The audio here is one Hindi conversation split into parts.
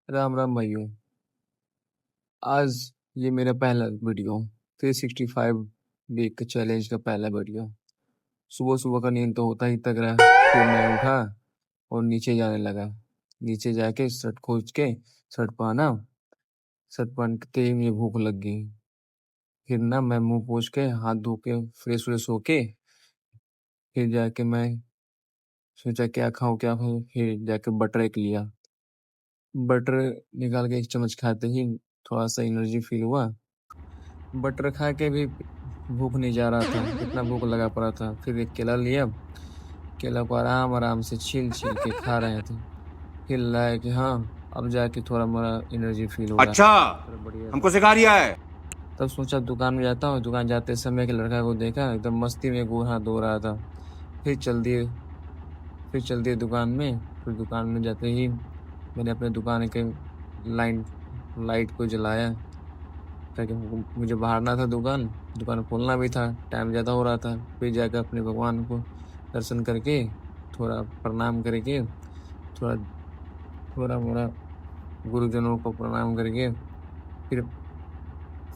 राम राम भाइयों। आज ये मेरा पहला वीडियो 365 वीक के चैलेंज का पहला वीडियो। सुबह सुबह का नींद तो होता ही तगड़ा। फिर मैं उठा और नीचे जाने लगा। नीचे जाके शर्ट खोज के शर्ट पहना। शर्ट पहनते ही मुझे भूख लग गई। फिर ना मैं मुंह पोंछ के हाथ धो के फ्रेश व्रेश होके फिर जाके मैं सोचा क्या खाऊं। फिर जाके बटर एक लिया। बटर निकाल के एक चम्मच खाते ही थोड़ा सा एनर्जी फील हुआ। बटर खा के भी भूख नहीं जा रहा था, इतना भूख लगा पड़ा था। फिर एक केला लिया। केला को आराम आराम से छील छील के खा रहे थे। फिर लाया कि हाँ, अब जाके थोड़ा मोड़ा एनर्जी फील हो रहा अच्छा, है, थोड़ा बढ़िया हमको था। सिखा रिया है। तब सोचा दुकान में जाता हूँ। दुकान जाते समय एक लड़का को देखा, एकदम मस्ती में गोर हाथ धो रहा था। फिर चल दिए फिर चल दिए दुकान में। फिर दुकान में जाते ही मैंने अपने दुकान के लाइन लाइट को जलाया, ताकि मुझे बाहरना था। दुकान खोलना भी था, टाइम ज़्यादा हो रहा था। फिर जाकर अपने भगवान को दर्शन करके, थोड़ा प्रणाम करके, थोड़ा थोड़ा मोड़ा गुरुजनों को प्रणाम करके फिर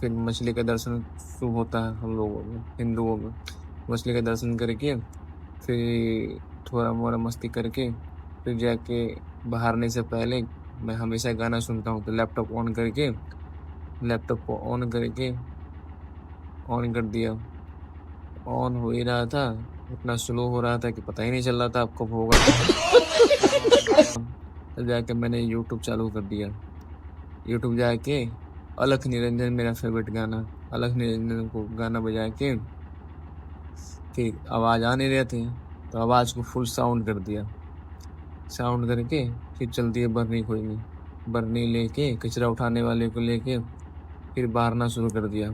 फिर मछली का दर्शन शुभ होता है हम लोगों में, हिंदुओं में। मछली का दर्शन करके फिर थोड़ा मोड़ा मस्ती करके फिर जाके बाहरने से पहले मैं हमेशा गाना सुनता हूँ। तो लैपटॉप को ऑन कर दिया। ऑन हो ही रहा था, इतना स्लो हो रहा था कि पता ही नहीं चल रहा था अब कब होगा। तब जाके मैंने यूट्यूब चालू कर दिया। यूट्यूब जाके अलख निरंजन, मेरा फेवरेट गाना, अलख निरंजन को गाना बजा के फिर आवाज आ नहीं रहे थे, तो आवाज को फुल साउंड कर दिया। साउंड करके फिर चल दिए बरनी खोजने। बरनी लेके कचरा उठाने वाले को लेके फिर बहारना शुरू कर दिया।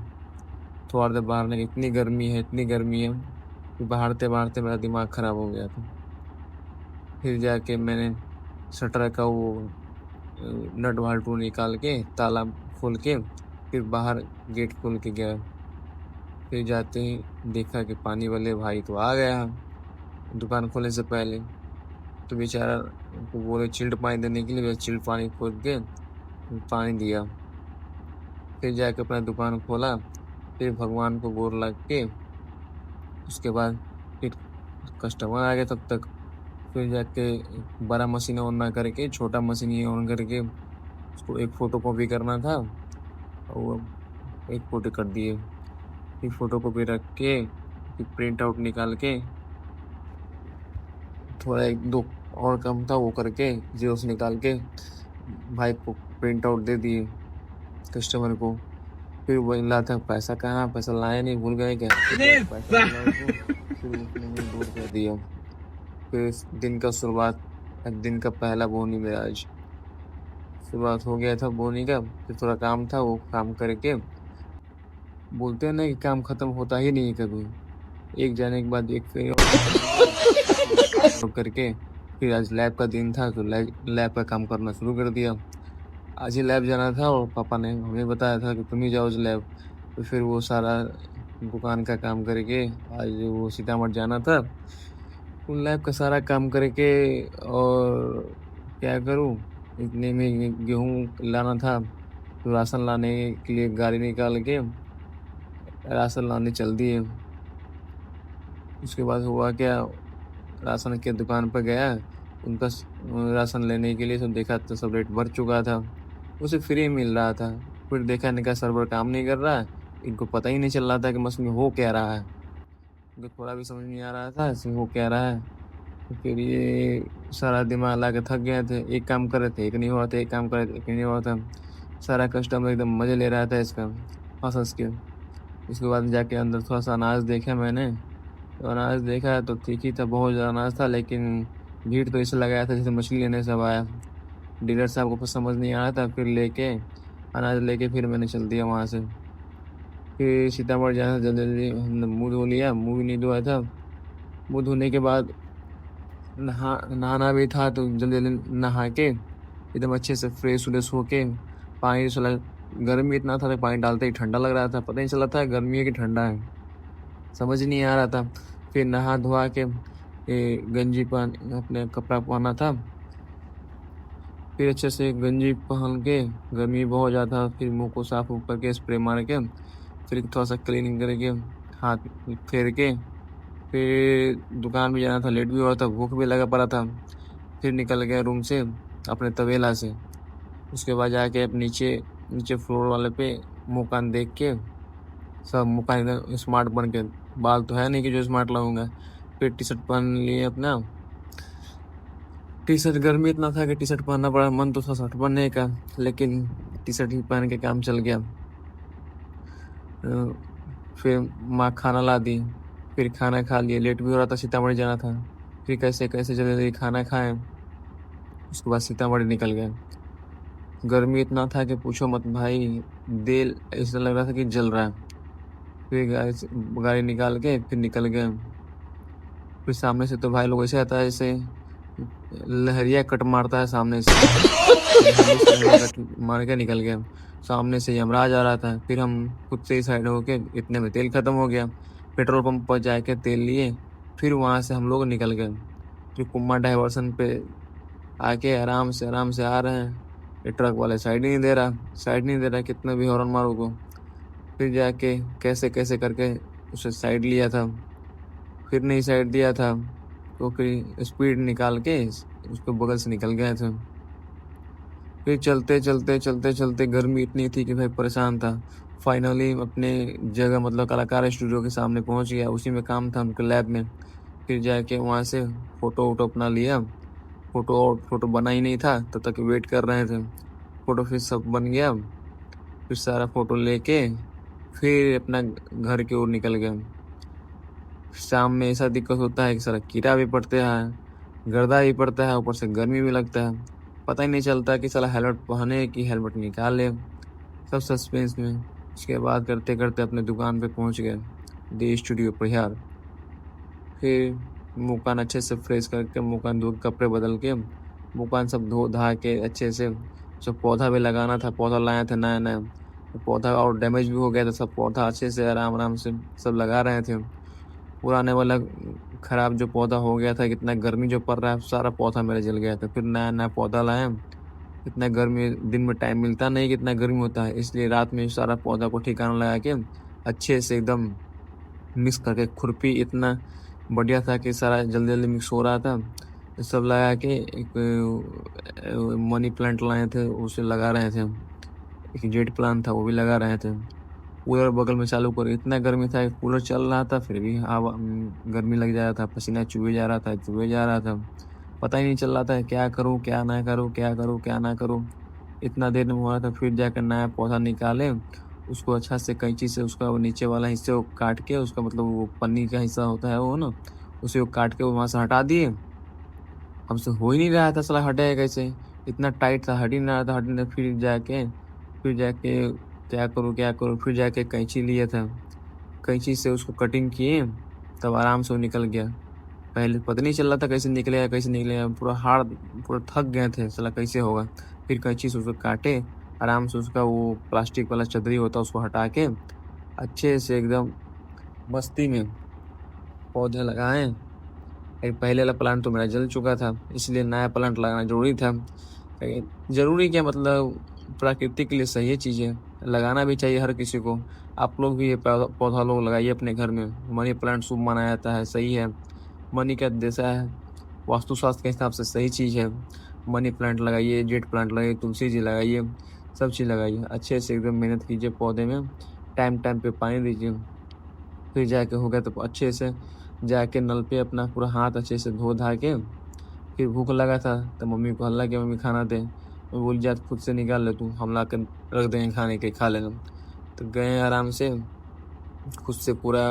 थोड़ा देर बहारने, इतनी गर्मी है कि बहारते बहारते मेरा दिमाग खराब हो गया था। फिर जाके मैंने शटर का वो नट वाल्टू निकाल के ताला खोल के फिर बाहर गेट खोल के गया। फिर जाते ही देखा कि पानी वाले भाई तो आ गया दुकान खोलने से पहले। तो बेचारा उनको बोले चिल्ड पानी देने के लिए, चिल्ड पानी खोद के पानी दिया। फिर जाके अपना दुकान खोला। फिर भगवान को गोर लग के उसके बाद फिर कस्टमर आ गया तब तक। फिर जाके बड़ा मशीन ऑन ना करके छोटा मशीन ही ऑन करके उसको एक फोटो कॉपी करना था, और वो एक फोटो कर दिए। फिर फोटो कॉपी रख के फिर प्रिंट आउट निकाल के थोड़ा एक दो और कम था वो करके जीरोस निकाल के भाई को प्रिंट आउट दे दिए कस्टमर को। फिर वो ला था, पैसा कहाँ, पैसा लाया नहीं, भूल गए क्या? पैसा मिला उसको। फिर उसने मुझे दूर कर दिया। फिर इस दिन का पहला बोनी मेरा आज शुरुआत हो गया था बोनी का। फिर थोड़ा काम था, वो काम करके बोलते हैं ना कि काम खत्म होता ही नहीं कभी, एक जाने के बाद एक फिर और काम करके फिर आज लैब का दिन था, तो लैब का काम करना शुरू कर दिया। आज ही लैब जाना था और पापा ने हमें बताया था कि तुम ही जाओ लैब। तो फिर वो सारा दुकान का काम करके आज वो सीतामढ़ी जाना था। उन लैब का सारा काम करके और क्या करूं, इतने में गेहूं लाना था। तो राशन लाने के लिए गाड़ी निकाल के राशन लाने चल दिए। उसके बाद हुआ क्या, राशन के दुकान पर गया, उनका राशन लेने के लिए। सब देखा तो सब रेट बढ़ चुका था, उसे फ्री मिल रहा था। फिर देखा इनका सर्वर काम नहीं कर रहा है, इनको पता ही नहीं चल रहा था कि मशीन में हो क्या रहा है। इनको थोड़ा भी समझ नहीं आ रहा था इसमें हो क्या रहा है। तो फिर ये सारा दिमाग ला के थक गए थे, एक काम कर रहे थे एक नहीं हुआ था, एक काम कर रहे थे एक नहीं हुआ था। सारा कस्टमर एकदम मजे ले रहा था इसका, हंस हंस के। उसके बाद जाके अंदर थोड़ा सा अनाज देखा मैंने। तो अनाज देखा तो ठीक ही था, बहुत ज़्यादा अनाज था, लेकिन भीड़ तो ऐसे लगाया था जैसे मछली लेने सब आया। डीलर साहब को कुछ समझ नहीं आ रहा था। फिर लेके अनाज लेके फिर मैंने चल दिया वहाँ से। फिर सीतामढ़ी जाना जल्दी जल्दी हमने मुँह धो लिया, मुँह भी नहीं धोया था। मुँह धोने के बाद नहाना भी था, तो जल्दी जल्दी नहा के एकदम अच्छे से फ्रेश व्रेश होके पानी चला। गर्मी इतना था तो पानी डालते ही ठंडा लग रहा था, पता नहीं चला था गर्मी है कि ठंडा है, समझ नहीं आ रहा था। फिर नहा धोआ के गंजी पहन अपने कपड़ा पहना था। फिर अच्छे से गंजी पहन के, गर्मी बहुत ज़्यादा, फिर मुंह को साफ उफ करके स्प्रे मार के, फिर थोड़ा सा क्लीनिंग करके, हाथ फेर के, फिर दुकान भी जाना था, लेट भी हो रहा था, भूख भी लगा पड़ा था। फिर निकल गया रूम से अपने तबेला से। उसके बाद जाके अब नीचे नीचे फ्लोर वाले पे मुँह कान देख के, सब मुँह कान एकदम स्मार्ट बन के, बाल तो है नहीं कि जो स्मार्ट लगूंगा। फिर टी शर्ट पहन लिए अपना। टी शर्ट गर्मी इतना था कि टी शर्ट पहनना पड़ा, मन तो था शर्ट पहनने का, लेकिन टी शर्ट ही पहन के काम चल गया। फिर माँ खाना ला दी, फिर खाना खा लिए, लेट भी हो रहा था, सीतामढ़ी जाना था। फिर कैसे कैसे जल्दी खाना खाएं, उसके बाद सीतामढ़ी निकल गए। गर्मी इतना था कि पूछो मत भाई, दिल ऐसा लग रहा था कि जल रहा है। फिर गाड़ी निकाल के फिर निकल गए। फिर सामने से तो भाई लोग ऐसे आता है जैसे लहरिया कट मारता है सामने से। फिर हम भी लहरिया कट मार के निकल गए। सामने से यमराज आ रहा था, फिर हम खुद से ही साइड हो के, इतने में तेल खत्म हो गया। पेट्रोल पंप पर जाके तेल लिए, फिर वहां से हम लोग निकल गए। फिर कुम्मा डाइवर्सन पे आके आराम से आ रहे हैं। ये ट्रक वाले साइड नहीं दे रहा, कितना भी हॉर्न मारो को। फिर जाके कैसे कैसे करके उसे साइड लिया था, फिर नहीं साइड दिया था, तो फिर स्पीड निकाल के उसके बगल से निकल गए थे। फिर चलते चलते गर्मी इतनी थी कि भाई परेशान था। फाइनली अपने जगह मतलब कलाकार स्टूडियो के सामने पहुंच गया, उसी में काम था उनके लैब में। फिर जाके वहां से फोटो वोटो अपना लिया। फोटो बना ही नहीं था, तब तक वेट कर रहे थे। फोटो फिर सब बन गया। फिर सारा फोटो लेके फिर अपना घर की ओर निकल गए। शाम में ऐसा दिक्कत होता है कि सारा कीड़ा भी पड़ते हैं, गर्दा भी पड़ता है, ऊपर से गर्मी भी लगता है। पता ही नहीं चलता कि साला हेलमेट पहने कि हेलमेट निकाले, सब सस्पेंस में। उसके बाद करते करते अपने दुकान पे पहुंच गए, दी स्टूडियो प्रहार। फिर मुँह कान अच्छे से फ्रेश करके, मुँह कान धो के, कपड़े बदल के, मुँह कान सब धो धा के अच्छे से, सब पौधा भी लगाना था, पौधा लाए थे नया नया। पौधा और डैमेज भी हो गया था, सब पौधा अच्छे से आराम आराम से सब लगा रहे थे। पुराने वाला खराब जो पौधा हो गया था, कितना गर्मी जो पड़ रहा है, सारा पौधा मेरा जल गया था। फिर नया नया पौधा लाए। इतना गर्मी दिन में टाइम मिलता नहीं, कितना गर्मी होता है, इसलिए रात में सारा पौधा को ठिकाना लगा के अच्छे से एकदम मिक्स करके, खुरपी इतना बढ़िया था कि सारा जल्दी जल्दी मिक्स हो रहा था। ये सब लगा के एक मनी प्लांट लाए थे, उसे लगा रहे थे। एक जेट प्लांट था, वो भी लगा रहे थे। कूलर बगल में चालू कर, इतना गर्मी था, कूलर चल रहा था फिर भी हवा गर्मी लग जा रहा था, पसीना चुए जा रहा था। पता ही नहीं चल रहा था क्या करूँ क्या ना करूँ, क्या करूँ क्या ना करूँ। इतना देर में हुआ था। फिर जाकर नया पौधा निकाले, उसको अच्छा से कैंची से उसका वो नीचे वाला हिस्से को काट के, उसका मतलब वो पन्नी का हिस्सा होता है वो ना, उसे वो काट के वहां से हटा दिए। हमसे हो ही नहीं रहा था, साला हटेगा कैसे, इतना टाइट था, हट ही नहीं रहा था, हट नहीं। फिर जाके क्या करूँ, फिर जाके कैंची लिया था, कैंची से उसको कटिंग किए, तब आराम से वो निकल गया। पहले पता नहीं चल रहा था कैसे निकलेगा, पूरा हार्ड, पूरा थक गए थे, साला कैसे होगा। फिर कैंची से उसको काटे, आराम से उसका वो प्लास्टिक वाला चदरी होता है उसको हटा के अच्छे से एकदम मस्ती में पौधे लगाए। एक पहले वाला प्लांट तो मेरा जल चुका था, इसलिए नया प्लांट लगाना जरूरी था। जरूरी क्या मतलब, प्रकृति के लिए सही चीज़ें लगाना भी चाहिए हर किसी को। आप लोग भी ये पौधा लोग लगाइए अपने घर में। मनी प्लांट शुभ माना जाता है, सही है। मनी का जैसा है, वास्तुशास्त्र के हिसाब से सही चीज़ है। मनी प्लांट लगाइए, जेट प्लांट लगाइए, तुलसी जी लगाइए, सब चीज़ लगाइए। अच्छे से एकदम मेहनत कीजिए पौधे में, टाइम टाइम पे पानी दीजिए। फिर जाके हो गया तो अच्छे से जाके नल पे अपना पूरा हाथ अच्छे से धो धा के, फिर भूख लगा था तो मम्मी को हल्ला किया, मम्मी खाना दे। वो बोल जा खुद से निकाल ले तू, हम ला कर रख देंगे खाने के, खा लेना। तो गए आराम से, खुद से पूरा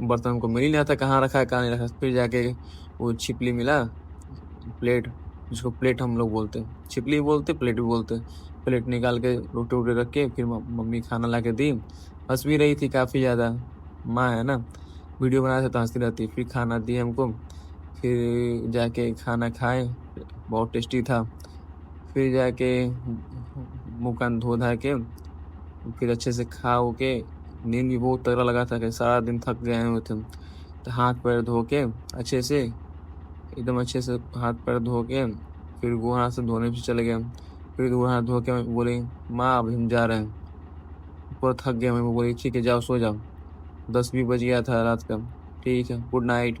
बर्तन को मिल ही नहीं आता कहाँ रखा है कहाँ नहीं रखा। फिर जाके वो छिपली मिला, प्लेट, जिसको प्लेट हम लोग बोलते हैं, छिपली बोलते प्लेट भी बोलते। प्लेट निकाल के रोटी वोटी रख के फिर मम्मी खाना ला के दी। हंस भी रही थी काफ़ी ज़्यादा, माँ है ना, वीडियो बनाते थे तो हंसती रहती। फिर खाना दी हमको, फिर जाके खाना खाए, बहुत टेस्टी था। फिर जाके मुँह कान धो धा के, फिर अच्छे से खा हो के, नींद भी बहुत तगड़ा लगा था कि सारा दिन थक गए हुए थे। तो हाथ पैर धो के अच्छे से, एकदम अच्छे से हाथ पैर धो के, फिर वहाँ से धोने भी चले गए। फिर वो हाथ धो के बोली, माँ अभी हम जा रहे हैं, पूरा थक गया मैं। वो बोली ठीक है जाओ सो जाओ। 10 भी बज गया था रात का। ठीक है, गुड नाइट।